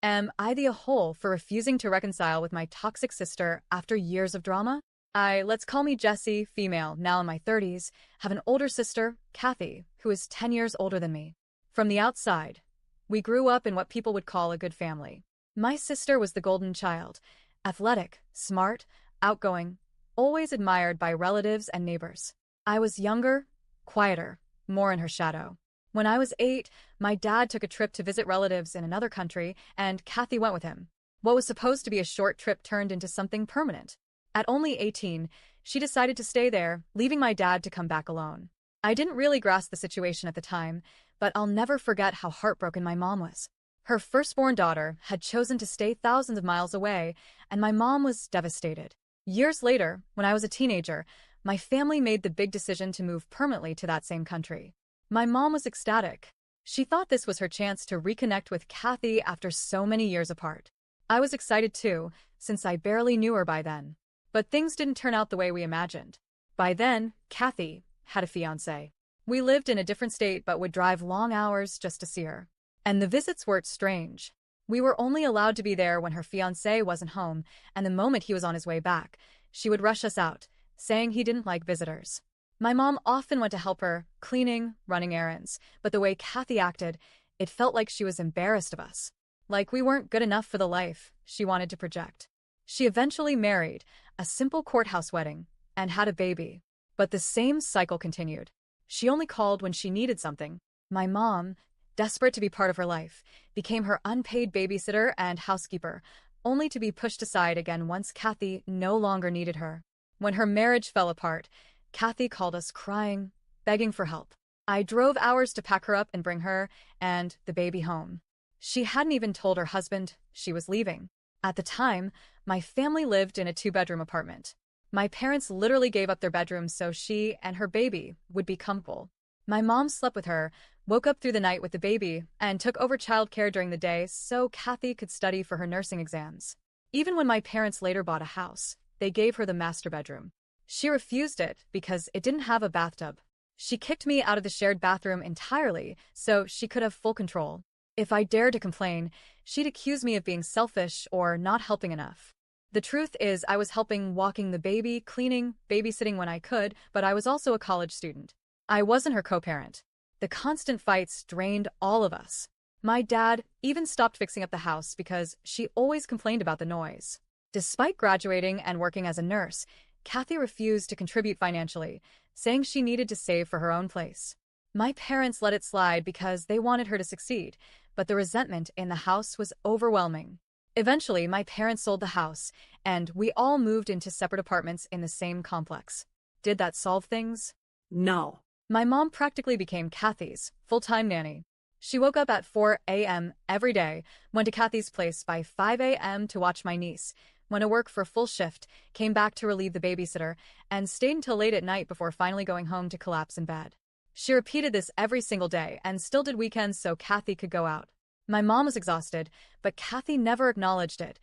Am I the a-hole for refusing to reconcile with my toxic sister after years of drama? Let's call me Jessie, female, now in my 30s, have an older sister, Kathy, who is 10 years older than me. From the outside, we grew up in what people would call a good family. My sister was the golden child, athletic, smart, outgoing, always admired by relatives and neighbors. I was younger, quieter, more in her shadow. When I was 8, my dad took a trip to visit relatives in another country, and Kathy went with him. What was supposed to be a short trip turned into something permanent. At only 18, she decided to stay there, leaving my dad to come back alone. I didn't really grasp the situation at the time, but I'll never forget how heartbroken my mom was. Her firstborn daughter had chosen to stay thousands of miles away, and my mom was devastated. Years later, when I was a teenager, my family made the big decision to move permanently to that same country. My mom was ecstatic. She thought this was her chance to reconnect with Kathy after so many years apart. I was excited too, since I barely knew her by then. But things didn't turn out the way we imagined. By then, Kathy had a fiancé. We lived in a different state but would drive long hours just to see her. And the visits weren't strange. We were only allowed to be there when her fiancé wasn't home, and the moment he was on his way back, she would rush us out, saying he didn't like visitors. My mom often went to help her, cleaning, running errands, but the way Kathy acted, it felt like she was embarrassed of us. Like we weren't good enough for the life she wanted to project. She eventually married, a simple courthouse wedding, and had a baby. But the same cycle continued. She only called when she needed something. My mom, desperate to be part of her life, became her unpaid babysitter and housekeeper, only to be pushed aside again once Kathy no longer needed her. When her marriage fell apart, Kathy called us crying, begging for help. I drove hours to pack her up and bring her and the baby home. She hadn't even told her husband she was leaving. At the time, my family lived in a 2-bedroom apartment. My parents literally gave up their bedrooms so she and her baby would be comfortable. My mom slept with her, woke up through the night with the baby, and took over childcare during the day so Kathy could study for her nursing exams. Even when my parents later bought a house, they gave her the master bedroom. She refused it because it didn't have a bathtub. She kicked me out of the shared bathroom entirely so she could have full control. If I dared to complain, she'd accuse me of being selfish or not helping enough. The truth is I was helping walking the baby, cleaning, babysitting when I could, but I was also a college student. I wasn't her co-parent. The constant fights drained all of us. My dad even stopped fixing up the house because she always complained about the noise. Despite graduating and working as a nurse, Kathy refused to contribute financially, saying she needed to save for her own place. My parents let it slide because they wanted her to succeed, but the resentment in the house was overwhelming. Eventually, my parents sold the house, and we all moved into separate apartments in the same complex. Did that solve things? No. My mom practically became Kathy's full-time nanny. She woke up at 4 a.m. every day, went to Kathy's place by 5 a.m. to watch my niece, went to work for a full shift, came back to relieve the babysitter, and stayed until late at night before finally going home to collapse in bed. She repeated this every single day and still did weekends so Kathy could go out. My mom was exhausted, but Kathy never acknowledged it.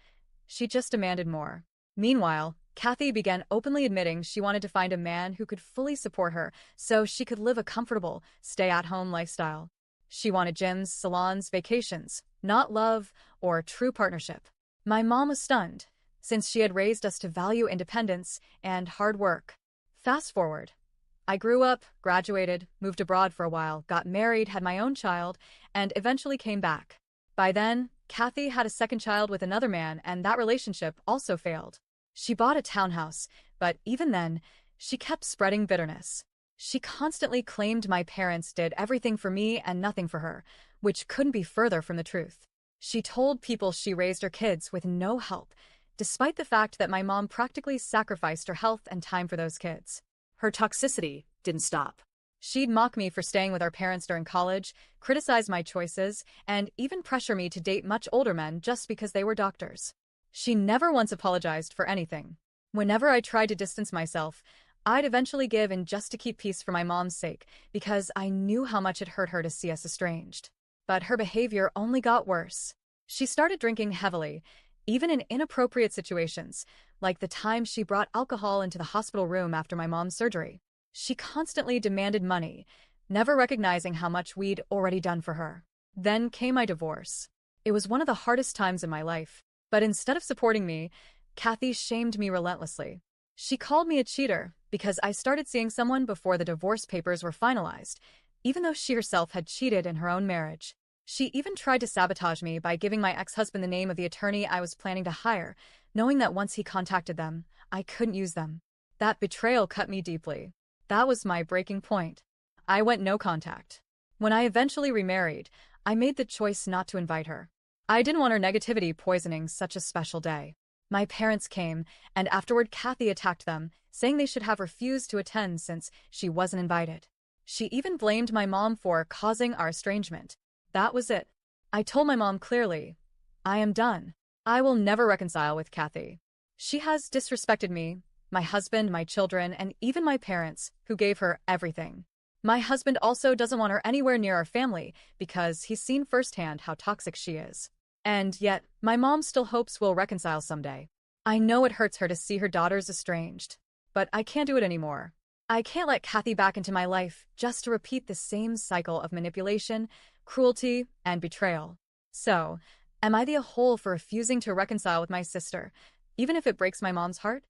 She just demanded more. Meanwhile, Kathy began openly admitting she wanted to find a man who could fully support her so she could live a comfortable, stay-at-home lifestyle. She wanted gyms, salons, vacations, not love or true partnership. My mom was stunned, since she had raised us to value independence and hard work. Fast forward. I grew up, graduated, moved abroad for a while, got married, had my own child, and eventually came back. By then, Kathy had a second child with another man, and that relationship also failed. She bought a townhouse, but even then, she kept spreading bitterness. She constantly claimed my parents did everything for me and nothing for her, which couldn't be further from the truth. She told people she raised her kids with no help, despite the fact that my mom practically sacrificed her health and time for those kids. Her toxicity didn't stop. She'd mock me for staying with our parents during college, criticize my choices, and even pressure me to date much older men just because they were doctors. She never once apologized for anything. Whenever I tried to distance myself, I'd eventually give in just to keep peace for my mom's sake, because I knew how much it hurt her to see us estranged. But her behavior only got worse. She started drinking heavily, even in inappropriate situations, like the time she brought alcohol into the hospital room after my mom's surgery. She constantly demanded money, never recognizing how much we'd already done for her. Then came my divorce. It was one of the hardest times in my life. But instead of supporting me, Kathy shamed me relentlessly. She called me a cheater because I started seeing someone before the divorce papers were finalized, even though she herself had cheated in her own marriage. She even tried to sabotage me by giving my ex-husband the name of the attorney I was planning to hire, knowing that once he contacted them, I couldn't use them. That betrayal cut me deeply. That was my breaking point. I went no contact. When I eventually remarried, I made the choice not to invite her. I didn't want her negativity poisoning such a special day. My parents came, and afterward Kathy attacked them, saying they should have refused to attend since she wasn't invited. She even blamed my mom for causing our estrangement. That was it. I told my mom clearly, I am done. I will never reconcile with Kathy. She has disrespected me, my husband, my children, and even my parents, who gave her everything. My husband also doesn't want her anywhere near our family because he's seen firsthand how toxic she is. And yet, my mom still hopes we'll reconcile someday. I know it hurts her to see her daughters estranged, but I can't do it anymore. I can't let Kathy back into my life just to repeat the same cycle of manipulation, cruelty, and betrayal. So, am I the whole for refusing to reconcile with my sister, even if it breaks my mom's heart?